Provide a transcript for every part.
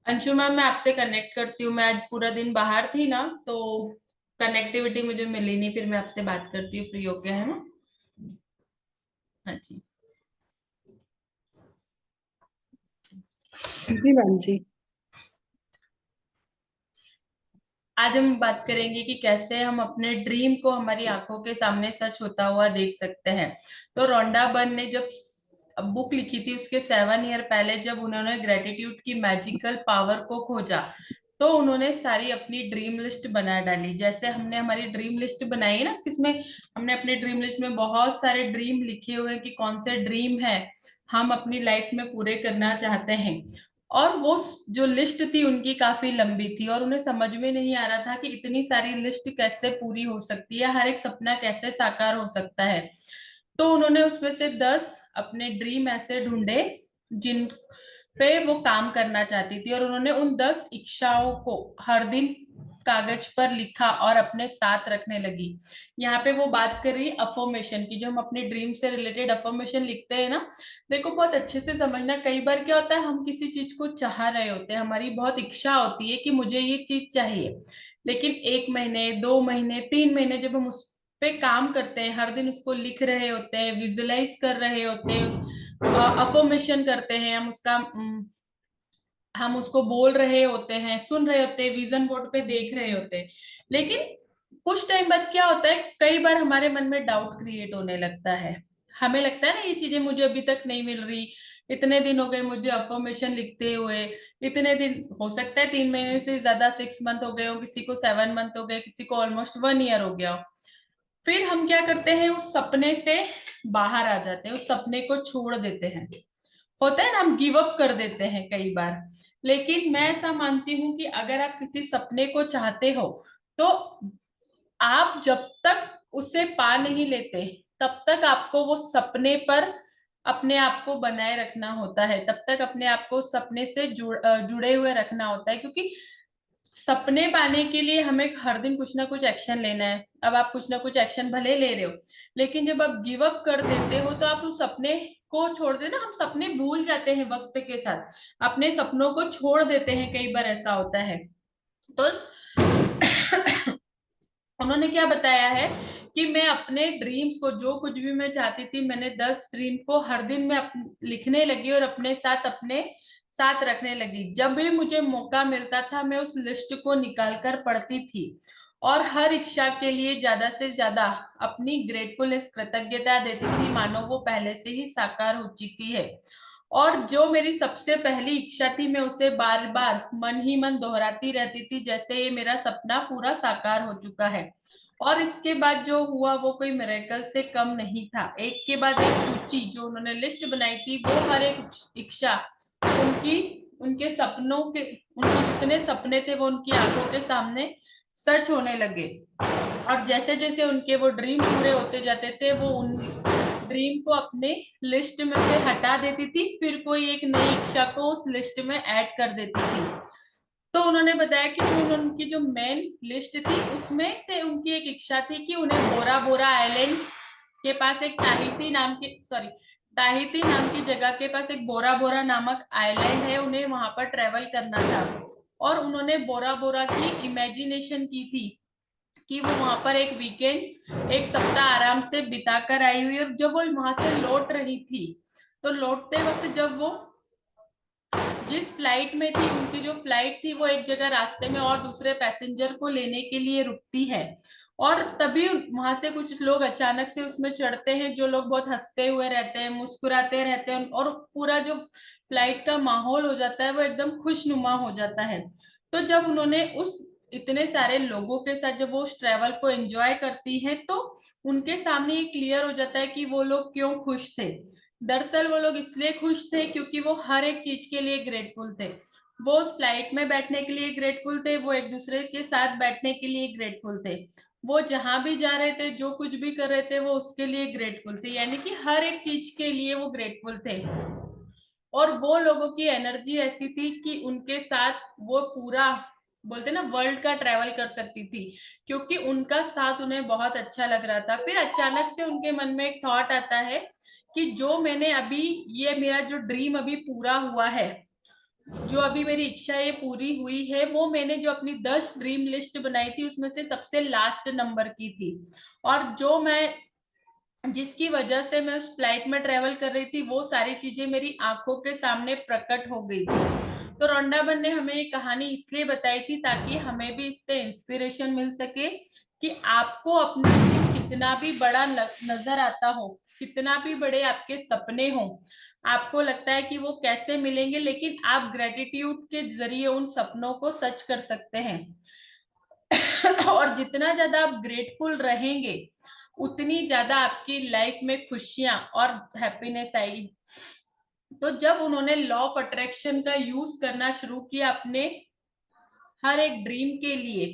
Anshu ma'am, मैं आपसे connect करती हूँ। मैं आज पूरा दिन बाहर थी ना, तो कनेक्टिविटी मुझे मिली नहीं। फिर मैं आपसे बात करती हूँ फ्री होके, है ना? हाँ जी। जी मैम जी। आज हम बात करेंगे कि कैसे हम अपने ड्रीम को हमारी आंखों के सामने सच होता हुआ देख सकते हैं। तो रोंडा बर्न ने जब बुक लिखी थी, उसके 7 ईयर पहले, जब उन्होंने ग्रेटिट्यूड की मैजिकल पावर को खोजा, तो उन्होंने सारी अपनी ड्रीम लिस्ट बना डाली। जैसे हमने हमारी ड्रीम लिस्ट बनाई है ना, किसमें हमने अपने ड्रीम लिस्ट में बहुत सारे ड्रीम लिखे हुए हैं कि कौन से ड्रीम है हम अपनी लाइफ में पूरे करना चाहते हैं। और वो जो लिस्ट थी उनकी काफी लंबी थी, और उन्हें समझ में नहीं आ रहा था कि इतनी सारी लिस्ट कैसे पूरी हो सकती है, हर एक सपना कैसे साकार हो सकता है। तो उन्होंने उसमें से 10 अपने ड्रीम ऐसे ढूंढे जिन पे वो काम करना चाहती थी, और उन्होंने उन 10 इच्छाओं को हर दिन कागज पर लिखा और अपने साथ रखने लगी। यहाँ पे वो बात कर रही अफर्मेशन की, जो हम अपने ड्रीम से रिलेटेड अफर्मेशन लिखते हैं ना। देखो, बहुत अच्छे से समझना। कई बार क्या होता है, हम किसी चीज को चाह रहे होते हैं, हमारी बहुत इच्छा होती है कि मुझे ये चीज चाहिए, लेकिन 1 महीने, 2 महीने, 3 महीने जब हम उस पे काम करते हैं, हर दिन उसको लिख रहे होते हैं, विजुलाइज कर रहे होते हैं, अफर्मेशन करते हैं, हम उसको बोल रहे होते हैं, सुन रहे होते हैं, विजन बोर्ड पे देख रहे होते हैं, लेकिन कुछ टाइम बाद क्या होता है, कई बार हमारे मन में डाउट क्रिएट होने लगता है। हमें लगता है ना, ये चीजें मुझे अभी तक नहीं मिल रही, इतने दिन हो गए मुझे अफर्मेशन लिखते हुए, इतने दिन, हो सकता है 3 महीने से ज्यादा, 6 मंथ हो गए हो, किसी को 7 मंथ हो गए, किसी को ऑलमोस्ट 1 ईयर हो गया हो। फिर हम क्या करते हैं, उस सपने से बाहर आ जाते हैं, उस सपने को छोड़ देते हैं। होता है ना, हम गिव अप कर देते हैं कई बार। लेकिन मैं ऐसा मानती हूं कि अगर आप किसी सपने को चाहते हो, तो आप जब तक उसे पा नहीं लेते, तब तक आपको वो सपने पर अपने आप को बनाए रखना होता है, तब तक अपने आप को सपने से जुड़े हुए रखना होता है। क्योंकि सपने पाने के लिए हमें हर दिन कुछ ना कुछ एक्शन लेना है। अब आप कुछ ना कुछ एक्शन भले ले रहे हो, लेकिन जब आप गिव अप कर देते हो, तो आप उस सपने को छोड़ देना। हम सपने भूल जाते हैं वक्त के साथ, अपने सपनों को छोड़ देते हैं, कई बार ऐसा होता है। तो उन्होंने क्या बताया है कि मैं अपने ड्रीम्स को, जो कुछ भी मैं चाहती थी, मैंने 10 ड्रीम को हर दिन में लिखने लगी और अपने साथ रखने लगी। जब भी मुझे मौका मिलता था, मैं उस लिस्ट को निकाल कर पढ़ती थी, और हर इच्छा के लिए ज्यादा से ज्यादा अपनी ग्रेटफुलनेस, कृतज्ञता देती थी, मानो वो पहले से ही साकार हो चुकी है। और जो मेरी सबसे पहली इच्छा थी, मैं उसे बार बार मन ही मन दोहराती रहती थी, जैसे ये मेरा सपना पूरा साकार हो चुका है। और इसके बाद जो हुआ वो कोई मिरेकल से कम नहीं था। एक के बाद एक सूची जो उन्होंने लिस्ट बनाई थी, वो हर एक इच्छा उनकी, उनके सपनों के, उनके जितने सपने थे वो उनकी आंखों के सामने सच होने लगे। और जैसे जैसे उनके वो ड्रीम पूरे होते जाते थे, वो उन ड्रीम को अपने लिस्ट में से हटा देती थी, फिर कोई एक नई इच्छा को उस लिस्ट में ऐड कर देती थी। तो उन्होंने बताया कि उनकी जो मेन लिस्ट थी, उसमें से उनकी एक इच्छा थी कि उन्हें बोरा बोरा आइलैंड के पास एक ताहिती नाम की जगह के पास एक बोरा बोरा नामक आइलैंड है, उन्हें वहां पर ट्रेवल करना था। और उन्होंने बोरा बोरा की इमेजिनेशन की थी कि वो वहां पर एक वीकेंड, एक सप्ताह आराम से बिता कर आई हुई। और जब वो वहां से लौट रही थी, तो लौटते वक्त जब वो जिस फ्लाइट में थी, उनकी जो फ्लाइट थी, वो एक जगह रास्ते में और दूसरे पैसेंजर को लेने के लिए रुकती है, और तभी वहां से कुछ लोग अचानक से उसमें चढ़ते हैं, जो लोग बहुत हंसते हुए रहते हैं, मुस्कुराते रहते हैं, और पूरा जो फ्लाइट का माहौल हो जाता है वो एकदम खुशनुमा हो जाता है। तो जब उन्होंने उस इतने सारे लोगों के साथ जब वो उस ट्रेवल को एंजॉय करती हैं, तो उनके सामने ये क्लियर हो जाता है कि वो लोग क्यों खुश थे। दरअसल वो लोग इसलिए खुश थे क्योंकि वो हर एक चीज के लिए ग्रेटफुल थे। वो उस फ्लाइट में बैठने के लिए ग्रेटफुल थे, वो एक दूसरे के साथ बैठने के लिए ग्रेटफुल थे, वो जहां भी जा रहे थे, जो कुछ भी कर रहे थे, वो उसके लिए ग्रेटफुल थे, यानी कि हर एक चीज के लिए वो ग्रेटफुल थे। और वो लोगों की एनर्जी ऐसी थी कि उनके साथ वो पूरा, बोलते ना, वर्ल्ड का ट्रेवल कर सकती थी, क्योंकि उनका साथ उन्हें बहुत अच्छा लग रहा था। फिर अचानक से उनके मन में एक थॉट आता है कि जो मैंने अभी, ये मेरा जो ड्रीम अभी पूरा हुआ है, जो अभी मेरी इच्छा ये पूरी हुई है, वो मैंने जो अपनी 10 ड्रीम लिस्ट बनाई थी उसमें से सबसे लास्ट नंबर की थी। और जो मैं, जिसकी वजह से मैं उस फ्लाइट में ट्रेवल कर रही थी, वो सारी चीजें मेरी आंखों के सामने प्रकट हो गई थी। तो रोंडाबन ने हमें ये कहानी इसलिए बताई थी ताकि हमें भी इससे इंस्पिरेशन मिल सके कि आपको अपना ड्रीम कितना भी बड़ा नजर आता हो, कितना भी बड़े आपके सपने हो, आपको लगता है कि वो कैसे मिलेंगे, लेकिन आप ग्रेटिट्यूड के जरिए उन सपनों को सच कर सकते हैं। और जितना ज्यादा आप ग्रेटफुल रहेंगे, उतनी ज्यादा आपकी लाइफ में खुशियां और हैप्पीनेस आएगी। तो जब उन्होंने लॉ ऑफ अट्रैक्शन का यूज करना शुरू किया अपने हर एक ड्रीम के लिए,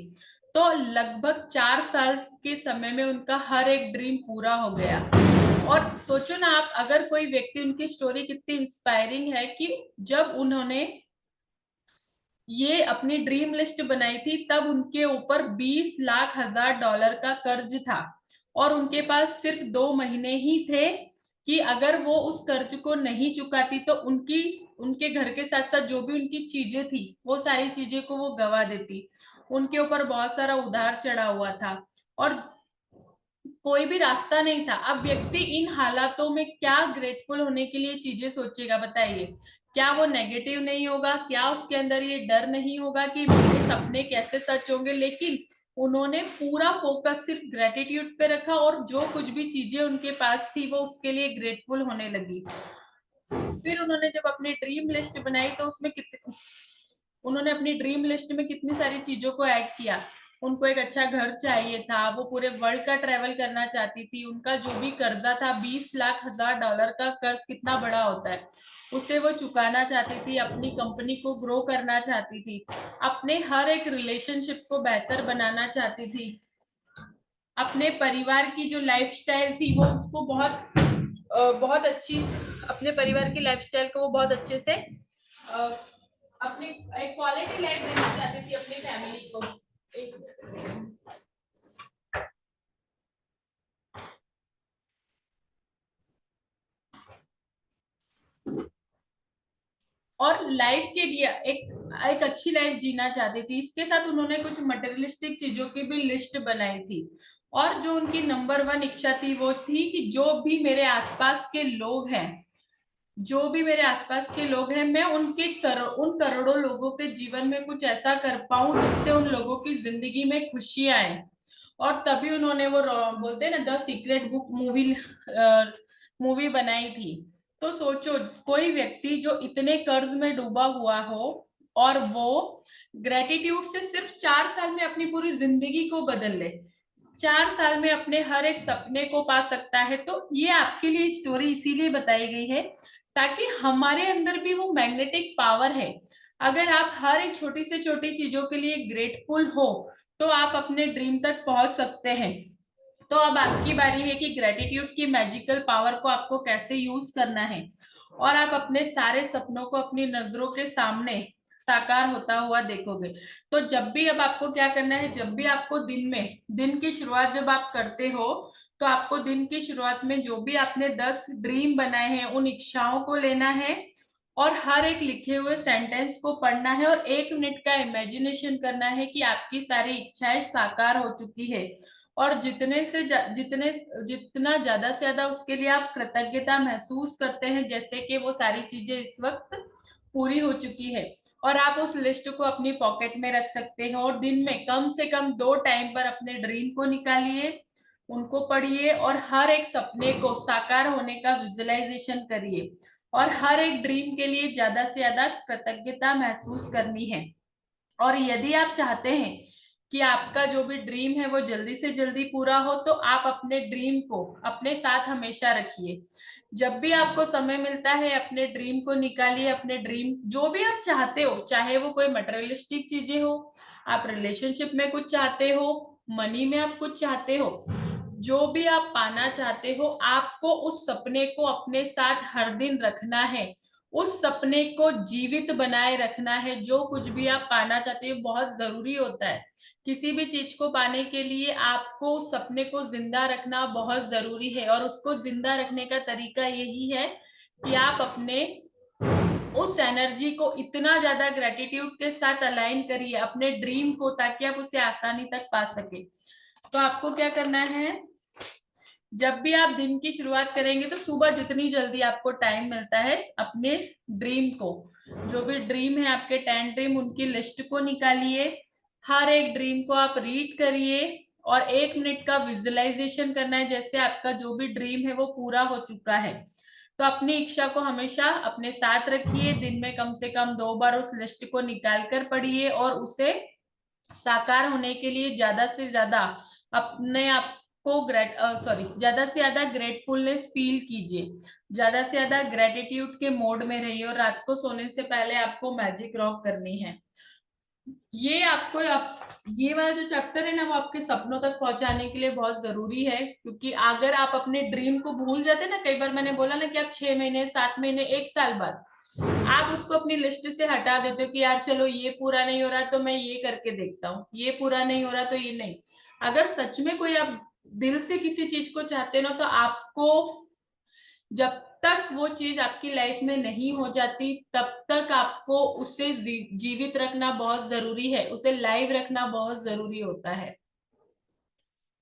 तो लगभग 4 साल के समय में उनका हर एक ड्रीम पूरा हो गया। और सोचो ना आप, अगर कोई व्यक्ति, उनकी स्टोरी कितनी इंस्पायरिंग है कि जब उन्होंने ये अपनी ड्रीम लिस्ट बनाई थी तब उनके ऊपर 20 लाख हजार डॉलर का कर्ज था, और उनके पास सिर्फ 2 महीने ही थे कि अगर वो उस कर्ज को नहीं चुकाती तो उनकी, उनके घर के साथ साथ जो भी उनकी चीजें थी, वो सारी चीजें को वो गवा देती। उनके ऊपर बहुत सारा उधार चढ़ा हुआ था और कोई भी रास्ता नहीं था। अब व्यक्ति इन हालातों में क्या ग्रेटफुल होने के लिए चीजें सोचेगा, बताइए? क्या वो नेगेटिव नहीं होगा? क्या उसके अंदर ये डर नहीं होगा कि मेरे सपने कैसे सच होंगे? लेकिन उन्होंने पूरा फोकस सिर्फ ग्रेटिट्यूड पे रखा, और जो कुछ भी चीजें उनके पास थी वो उसके लिए ग्रेटफुल होने लगी। फिर उन्होंने जब अपनी ड्रीम लिस्ट बनाई तो उसमें कितने, उन्होंने अपनी ड्रीम लिस्ट में कितनी सारी चीजों को ऐड किया। उनको एक अच्छा घर चाहिए था, वो पूरे वर्ल्ड का ट्रेवल करना चाहती थी, उनका जो भी कर्जा था, 20 लाख हजार डॉलर का कर्ज कितना बड़ा होता है, उसे वो चुकाना चाहती थी, अपनी कंपनी को ग्रो करना चाहती थी, अपने हर एक रिलेशनशिप को बेहतर बनाना चाहती थी, अपने परिवार की जो लाइफस्टाइल थी वो उसको बहुत अच्छी, अपने परिवार की लाइफस्टाइल को वो बहुत अच्छे से अपनी एक क्वालिटी लाइफ देना चाहती थी अपनी फैमिली को। और लाइफ के लिए एक अच्छी लाइफ जीना चाहती थी। इसके साथ उन्होंने कुछ मटेरियलिस्टिक चीजों की भी लिस्ट बनाई थी। और जो उनकी नंबर 1 इच्छा थी वो थी कि जो भी मेरे आसपास के लोग हैं, जो भी मेरे आसपास के लोग हैं, मैं उन करोड़ों लोगों के जीवन में कुछ ऐसा कर पाऊं जिससे उन लोगों की जिंदगी में खुशी आए। और तभी उन्होंने वो बोलते हैं ना, द सीक्रेट बुक मूवी बनाई थी। तो सोचो, कोई व्यक्ति जो इतने कर्ज में डूबा हुआ हो और वो ग्रेटिट्यूड से सिर्फ 4 साल में अपनी पूरी जिंदगी को बदल ले, 4 साल में अपने हर एक सपने को पा सकता है। तो ये आपके लिए स्टोरी इसीलिए बताई गई है ताकि हमारे अंदर भी वो मैग्नेटिक पावर है। अगर आप हर एक छोटी से छोटी चीजों के लिए ग्रेटफुल हो तो आप अपने ड्रीम तक पहुंच सकते हैं। तो अब आपकी बारी है कि ग्रेटिट्यूड की मैजिकल पावर को आपको कैसे यूज करना है, और आप अपने सारे सपनों को अपनी नजरों के सामने साकार होता हुआ देखोगे। तो जब भी, अब आपको क्या करना है, जब भी आपको दिन की शुरुआत जब आप करते हो, तो आपको दिन की शुरुआत में जो भी आपने 10 ड्रीम बनाए हैं उन इच्छाओं को लेना है, और हर एक लिखे हुए सेंटेंस को पढ़ना है, और 1 मिनट का इमेजिनेशन करना है कि आपकी सारी इच्छाएं साकार हो चुकी है। और जितने जितना ज्यादा से ज्यादा उसके लिए आप कृतज्ञता महसूस करते हैं, जैसे कि वो सारी चीजें इस वक्त पूरी हो चुकी है, और आप उस लिस्ट को अपनी पॉकेट में रख सकते हैं। और दिन में कम से कम 2 टाइम पर अपने ड्रीम को निकालिए, उनको पढ़िए, और हर एक सपने को साकार होने का विजुअलाइजेशन करिए, और हर एक ड्रीम के लिए ज्यादा से ज्यादा कृतज्ञता महसूस करनी है। और यदि आप चाहते हैं कि आपका जो भी ड्रीम है वो जल्दी से जल्दी पूरा हो, तो आप अपने ड्रीम को अपने साथ हमेशा रखिए। जब भी आपको समय मिलता है अपने ड्रीम को निकालिए, अपने ड्रीम जो भी आप चाहते हो, चाहे वो कोई मटेरियलिस्टिक चीजें हो, आप रिलेशनशिप में कुछ चाहते हो, मनी में आप कुछ चाहते हो, जो भी आप पाना चाहते हो, आपको उस सपने को अपने साथ हर दिन रखना है, उस सपने को जीवित बनाए रखना है। जो कुछ भी आप पाना चाहते हैं बहुत जरूरी होता है। किसी भी चीज को पाने के लिए आपको उस सपने को जिंदा रखना बहुत जरूरी है, और उसको जिंदा रखने का तरीका यही है कि आप अपने उस एनर्जी को इतना ज्यादा ग्रेटिट्यूड के साथ अलाइन करिए अपने ड्रीम को, ताकि आप उसे आसानी तक पा सके। तो आपको क्या करना है, जब भी आप दिन की शुरुआत करेंगे तो सुबह जितनी जल्दी आपको टाइम मिलता है, अपने ड्रीम को, जो भी ड्रीम है आपके 10 ड्रीम, उनकी लिस्ट को निकालिए। हर एक ड्रीम को आप रीड करिए, और 1 मिनट का विजुअलाइजेशन करना है, जैसे आपका जो भी ड्रीम है वो पूरा हो चुका है। तो अपनी इच्छा को हमेशा अपने साथ रखिए, दिन में कम से कम 2 बार उस लिस्ट को निकाल कर पढ़िए, और उसे साकार होने के लिए ज्यादा से ज्यादा अपने आप को ज्यादा से ज्यादा ग्रेटफुलनेस फील कीजिए, ज्यादा से ज्यादा ग्रेटिट्यूड के मोड में रहिए, और रात को सोने से पहले आपको मैजिक रॉक करनी है। ये आपको ये वाला जो चैप्टर है ना, वो आपके सपनों तक पहुंचाने के लिए बहुत जरूरी है, क्योंकि अगर आप अपने ड्रीम को भूल जाते ना, कई बार मैंने बोला ना कि आप 6 महीने, 7 महीने, 1 साल बाद आप उसको अपनी लिस्ट से हटा देते हो कि यार चलो ये पूरा नहीं हो रहा तो मैं ये करके देखता हूँ, ये पूरा नहीं हो रहा तो ये नहीं। अगर सच में कोई आप दिल से किसी चीज को चाहते हो ना, तो आपको जब तक वो चीज आपकी लाइफ में नहीं हो जाती, तब तक आपको उसे जीवित रखना बहुत जरूरी है, उसे लाइव रखना बहुत जरूरी होता है।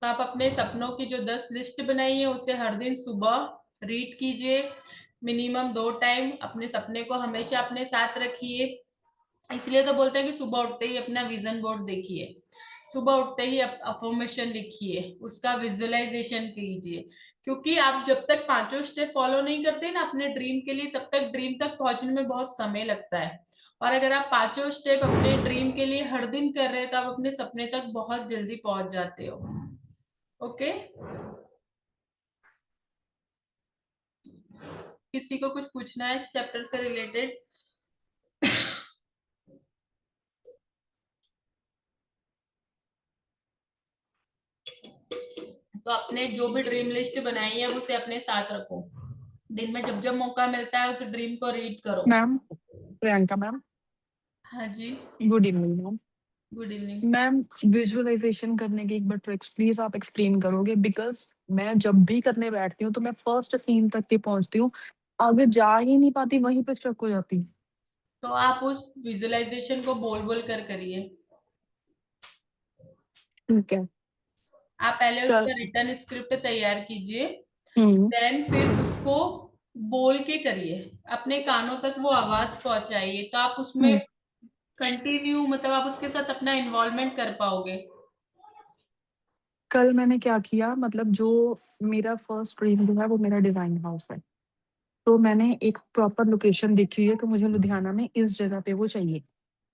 तो आप अपने सपनों की जो 10 लिस्ट बनाई है उसे हर दिन सुबह रीड कीजिए, मिनिमम 2 टाइम। अपने सपने को हमेशा अपने साथ रखिए। इसलिए तो बोलते हैं कि सुबह उठते ही अपना विजन बोर्ड देखिए, सुबह उठते ही अफर्मेशन लिखिए, उसका विजुअलाइजेशन कीजिए, क्योंकि आप जब तक 5 स्टेप फॉलो नहीं करते ना अपने ड्रीम के लिए, तब तक ड्रीम तक पहुंचने में बहुत समय लगता है। और अगर आप 5 स्टेप अपने ड्रीम के लिए हर दिन कर रहे हैं, तो आप अपने सपने तक बहुत जल्दी पहुंच जाते हो। ओके, किसी को कुछ पूछना है इस चैप्टर से रिलेटेड? तो अपने जो भी ड्रीम लिस्ट बनाई है उसे अपने साथ रखो, दिन में जब जब मौका मिलता है उस ड्रीम को रीड करो। मैम, प्रियंका मैम, हाँ जी, good evening ma'am. Good evening. Ma'am, visualization करने की एक बार ट्रिक्स प्लीज आप एक्सप्लेन करोगे? बिकॉज मैं जब भी करने बैठती हूँ तो मैं फर्स्ट सीन तक ही पहुंचती हूँ, आगे जा ही नहीं पाती, वहीं पे स्टक हो जाती। तो आप उस विजुअलाइजेशन को बोल बोल कर करिए। ठीक है। आप पहले चल। उसका रिटर्न स्क्रिप्ट तैयार कीजिए, हम्म। देन फिर उसको बोल के करिए, अपने कानों तक वो आवाज पहुंचाइए, तो आप उसमें हम्म। कंटिन्यू, मतलब आप उसके साथ अपना इन्वॉल्वमेंट कर पाओगे। कल मैंने क्या किया, मतलब जो मेरा फर्स्ट ड्रीम जो है वो मेरा डिजाइन हाउस है। तो मैंने एक प्रॉपर लोकेशन देखी हुई है कि मुझे लुधियाना में इस जगह पे वो चाहिए।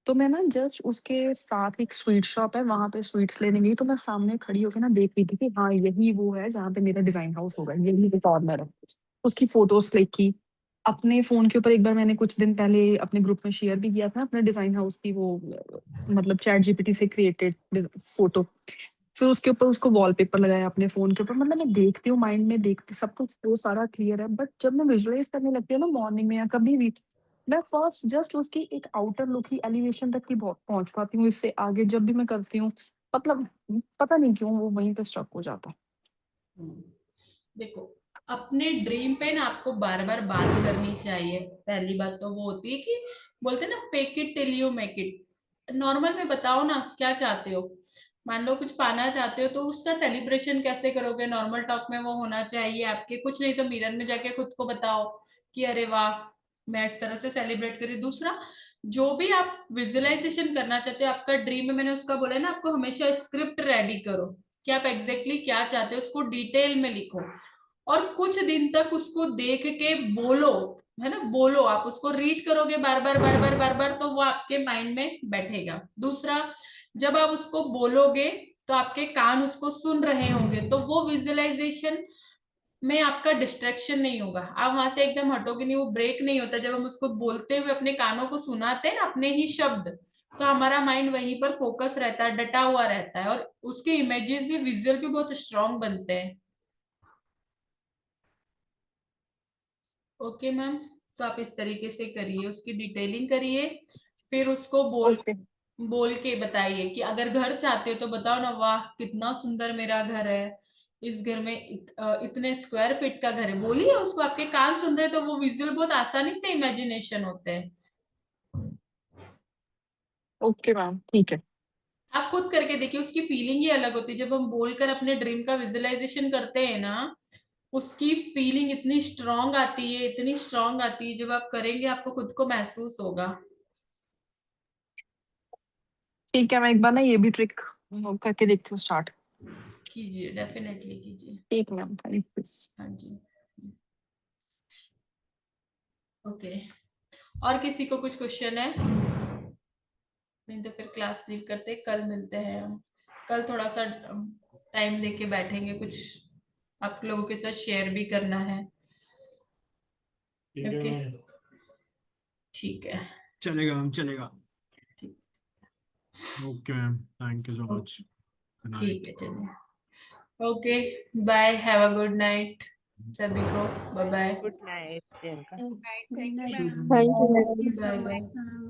तो मैं ना जस्ट उसके साथ एक स्वीट शॉप है, वहां पे स्वीट्स लेने गई, तो मैं सामने खड़ी होकर ना देख रही थी कि हाँ यही वो है जहाँ पे मेरा डिजाइन हाउस होगा, यही कॉर्नर है। उसकी फोटोज क्लिक की अपने फोन के ऊपर। एक बार मैंने कुछ दिन पहले अपने ग्रुप में शेयर भी किया था अपने डिजाइन हाउस की वो मतलब चैट जीपीटी से क्रिएटेड फोटो। फिर उसके ऊपर उसको वॉलपेपर लगाया अपने फोन के ऊपर। मतलब मैं देखती हूँ, माइंड में देखती, सब कुछ वो सारा क्लियर है, बट जब मैं विजुअलाइज करने लगती हूँ ना मॉर्निंग में या कभी भी, मैं फर्स्ट जस्ट उसकी एक आउटर लुक ही एलिवेशन तक ही पहुंच पाती हूँ। इससे आगे जब भी मैं करती हूँ, मतलब पता नहीं क्यों वो वहीं पे स्टक हो जाता है। देखो, अपने ड्रीम पे ना आपको बार बार बात करनी चाहिए। पहली बात तो वो होती है कि बोलते हैं ना, fake it till you make it. Normal में बताओ ना क्या चाहते हो। मान लो कुछ पाना चाहते हो, तो उसका सेलिब्रेशन कैसे करोगे, नॉर्मल टॉक में वो होना चाहिए आपके। कुछ नहीं तो मिरर में जाके खुद को बताओ कि अरे वाह, मैं इस तरह से सेलिब्रेट करी। दूसरा, जो भी आप विजुअलाइजेशन करना चाहते हो आपका ड्रीम में, मैंने उसका बोला है ना, आपको हमेशा स्क्रिप्ट रेडी करो कि आप एग्जैक्टली क्या चाहते हो, उसको डिटेल में लिखो, और कुछ दिन तक उसको देख के बोलो, है ना, बोलो। आप उसको रीड करोगे बार बार बार बार बार बार, तो वो आपके माइंड में बैठेगा। दूसरा, जब आप उसको बोलोगे तो आपके कान उसको सुन रहे होंगे, तो वो विजुअलाइजेशन में आपका डिस्ट्रैक्शन नहीं होगा, आप वहां से एकदम हटोगे नहीं, वो ब्रेक नहीं होता। जब हम उसको बोलते हुए अपने कानों को सुनाते हैं ना अपने ही शब्द, तो हमारा माइंड वहीं पर फोकस रहता है, डटा हुआ रहता है, और उसके इमेजेस भी, विजुअल भी बहुत स्ट्रांग बनते हैं। ओके मैम, तो आप इस तरीके से करिए, उसकी डिटेलिंग करिए, फिर उसको ओके बोल के बताइए कि अगर घर चाहते हो तो बताओ ना, वाह कितना सुंदर मेरा घर है, इस घर में इतने स्क्वायर फीट का घर है, बोलिए उसको। आपके कान सुन रहे तो वो विजुअल बहुत आसानी से इमेजिनेशन होते हैं। ओके मैम, ठीक है। आप खुद करके देखिए, उसकी फीलिंग ही अलग होती है। जब हम बोलकर अपने ड्रीम का विजुअलाइजेशन करते हैं ना, उसकी फीलिंग इतनी स्ट्रांग आती है, इतनी स्ट्रांग आती है, जब आप करेंगे आपको खुद को महसूस होगा। ठीक है, मैं एक बार ना ये भी ट्रिक करके देखती हूँ स्टार्ट। कीजिए, डेफिनेटली कीजिए। ठीक मैम, थैंक यू। हाँ जी। ओके, और किसी को कुछ क्वेश्चन है? नहीं तो फिर क्लास लीव करते, कल मिलते हैं हम। कल थोड़ा सा टाइम देके बैठेंगे, कुछ आप लोगों के साथ शेयर भी करना है। ओके, ठीक है। चलेगा मैम, चलेगा। ठीक। Okay ma'am, thank you so much. Okay, good ठीक नाइट। है, चलिए। Okay, bye, have a good night सभी को। Bye bye. Good night Priyanka. Thank you, शुभ ma'am. Thank you, Thank madam. you so bye much, bye. ma'am.